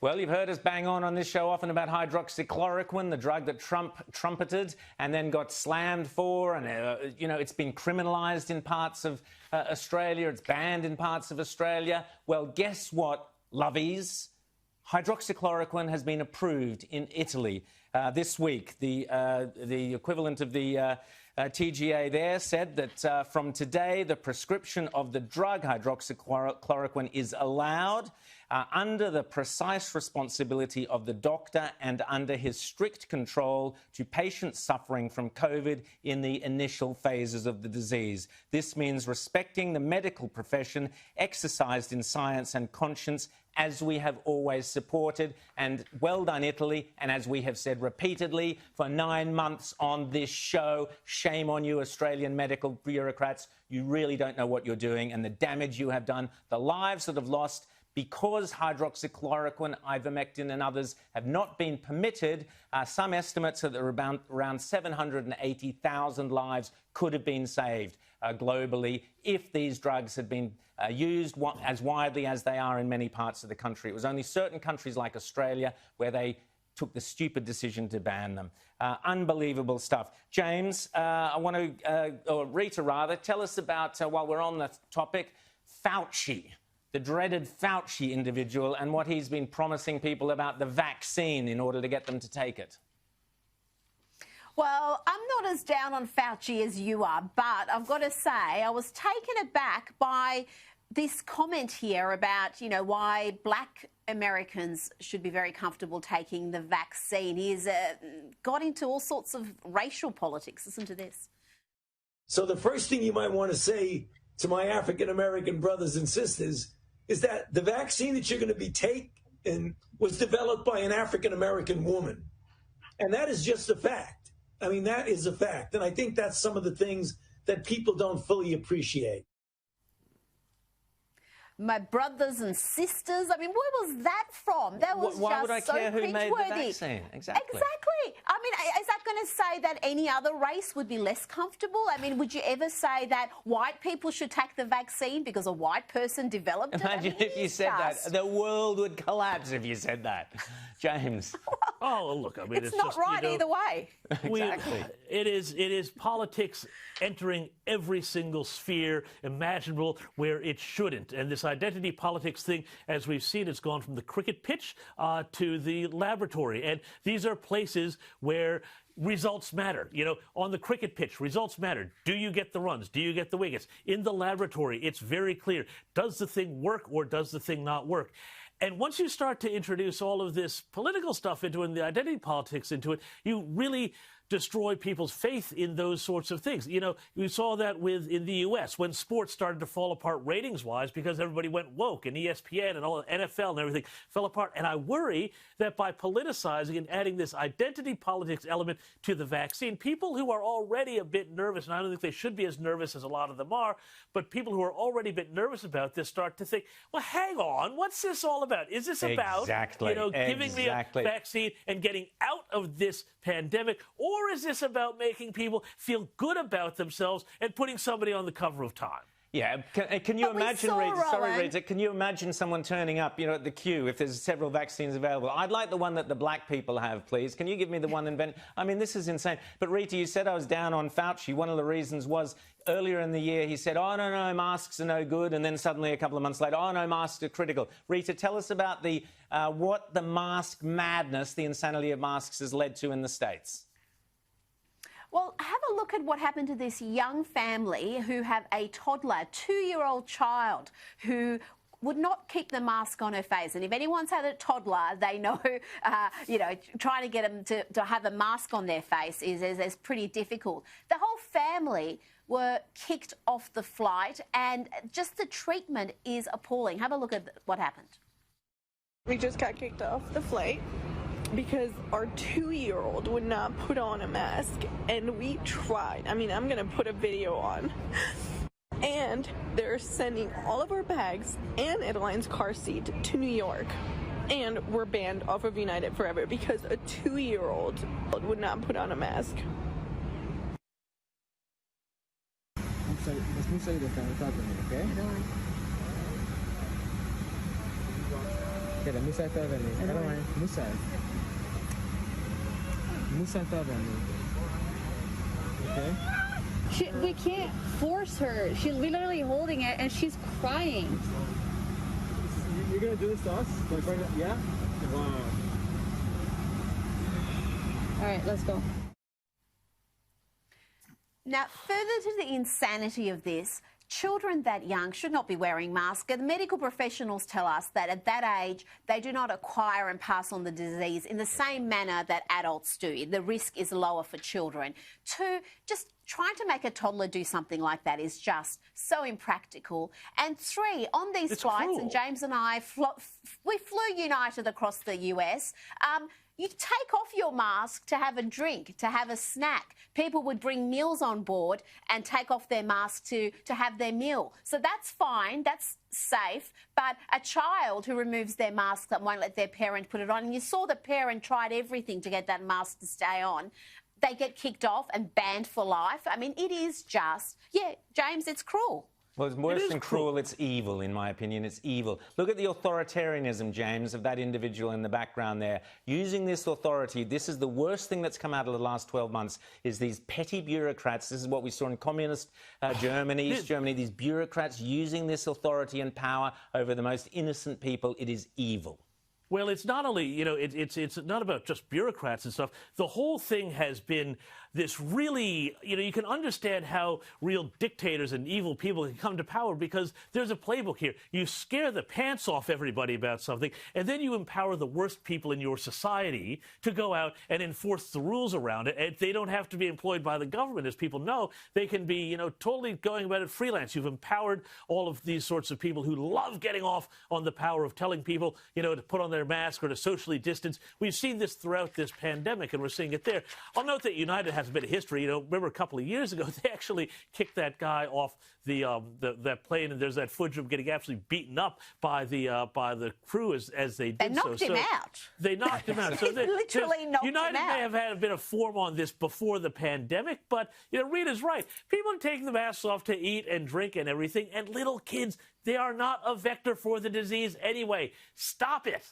Well, you've heard us bang on this show often about hydroxychloroquine, the drug that Trump trumpeted and then got slammed for. And, you know, it's been criminalised in parts of Australia. It's banned in parts of Australia. Well, guess what, lovies? Hydroxychloroquine has been approved in Italy this week. The equivalent of the TGA there said that from today, the prescription of the drug hydroxychloroquine is allowed under the precise responsibility of the doctor and under his strict control to patients suffering from COVID in the initial phases of the disease. This means respecting the medical profession exercised in science and conscience, as we have always supported. And well done, Italy. And as we have said repeatedly for 9 months on this show, shame on you, Australian medical bureaucrats. You really don't know what you're doing and the damage you have done, the lives that have lost because hydroxychloroquine, ivermectin and others have not been permitted. Some estimates are that around 780,000 lives could have been saved globally if these drugs had been used as widely as they are in many parts of the country. It was only certain countries like Australia where they took the stupid decision to ban them. Unbelievable stuff. James, I want to, or Rita rather, tell us about, while we're on the topic, Fauci, the dreaded Fauci individual, and what he's been promising people about the vaccine in order to get them to take it. Well, I'm not as down on Fauci as you are, but I've got to say I was taken aback by this comment here about, you know, why black Americans should be very comfortable taking the vaccine. He's got into all sorts of racial politics. Listen to this. So the first thing you might want to say to my African-American brothers and sisters is that the vaccine that you're going to be taking was developed by an African-American woman. And that is just a fact. I mean, that is a fact. And I think that's some of the things that people don't fully appreciate. My brothers and sisters. I mean, where was that from? That was Why just would I so care who made the cringeworthy. vaccine? Exactly. Exactly. I mean, is that going to say that any other race would be less comfortable? I mean, would you ever say that white people should take the vaccine because a white person developed it? Imagine if you said that. The world would collapse if you said that. James. Oh, look, I mean, it's not just, right, you know, either way. Exactly. It is politics entering every single sphere imaginable where it shouldn't. And this identity politics thing, as we've seen, it's gone from the cricket pitch to the laboratory. And these are places where results matter. You know, on the cricket pitch, results matter. Do you get the runs? Do you get the wickets? In the laboratory, it's very clear. Does the thing work or does the thing not work? And once you start to introduce all of this political stuff into it and the identity politics into it, you really destroy people's faith in those sorts of things. You know, we saw that in the U.S. when sports started to fall apart ratings-wise because everybody went woke and ESPN and all the NFL and everything fell apart. And I worry that by politicizing and adding this identity politics element to the vaccine, people who are already a bit nervous, and I don't think they should be as nervous as a lot of them are, but people who are already a bit nervous about this start to think, well, hang on, what's this all about? Is this about, you know, giving me a vaccine and getting out of this pandemic, or is this about making people feel good about themselves and putting somebody on the cover of Time? Yeah, can you imagine, Rita, sorry, Rita, can you imagine someone turning up, you know, at the queue if there's several vaccines available? I'd like the one that the black people have, please. Can you give me the one invented? I mean, this is insane. But, Rita, you said I was down on Fauci. One of the reasons was earlier in the year he said, oh, no, masks are no good. And then suddenly a couple of months later, oh, no, masks are critical. Rita, tell us about the what the mask madness, the insanity of masks has led to in the States. Well, have a look at what happened to this young family who have a toddler, 2-year-old child, who would not keep the mask on her face. And if anyone's had a toddler, they know, you know, trying to get them to have a mask on their face is pretty difficult. The whole family were kicked off the flight, and just the treatment is appalling. Have a look at what happened. We just got kicked off the flight because our 2-year-old would not put on a mask, and we tried. I mean, I'm gonna put a video on. And they're sending all of our bags and Adeline's car seat to New York. And we're banned off of United forever because a 2-year-old would not put on a mask. Okay? Kaya Musa ito ba ni? Ano man? Musa. Musa ito ba ni? Okay. We can't force her. She's literally holding it and she's crying. You're gonna do this to us? Like right now? Yeah? Wow. All right, let's go. Now, further to the insanity of this, children that young should not be wearing masks. The medical professionals tell us that at that age, they do not acquire and pass on the disease in the same manner that adults do. The risk is lower for children. 2, just trying to make a toddler do something like that is just so impractical. And 3, on these flights, cruel. and James and I, we flew United across the US. You take off your mask to have a drink, to have a snack. People would bring meals on board and take off their mask to have their meal. So that's fine, that's safe. But a child who removes their mask and won't let their parent put it on, and you saw the parent tried everything to get that mask to stay on, they get kicked off and banned for life. I mean, it is just, yeah, James, it's cruel. Well, it's worse than cruel, it's evil, in my opinion. It's evil. Look at the authoritarianism, James, of that individual in the background there. Using this authority, this is the worst thing that's come out of the last 12 months, is these petty bureaucrats. This is what we saw in communist Germany, East Germany, these bureaucrats using this authority and power over the most innocent people. It is evil. Well, it's not only, you know, it's not about just bureaucrats and stuff. The whole thing has been this really, you know, you can understand how real dictators and evil people can come to power because there's a playbook here. You scare the pants off everybody about something, and then you empower the worst people in your society to go out and enforce the rules around it. And they don't have to be employed by the government, as people know. They can be, you know, totally going about it freelance. You've empowered all of these sorts of people who love getting off on the power of telling people, you know, to put on their mask or to socially distance. We've seen this throughout this pandemic, and we're seeing it there. I'll note that United has a bit of history. You know, remember a couple of years ago, they actually kicked that guy off that plane, and there's that footage of him getting absolutely beaten up by the crew as they did. They knocked him out. They knocked him out. So They literally knocked him United out. may have had a bit of form on this before the pandemic, but you know, Rita's right. People are taking the masks off to eat and drink and everything, and little kids, they are not a vector for the disease anyway. Stop it.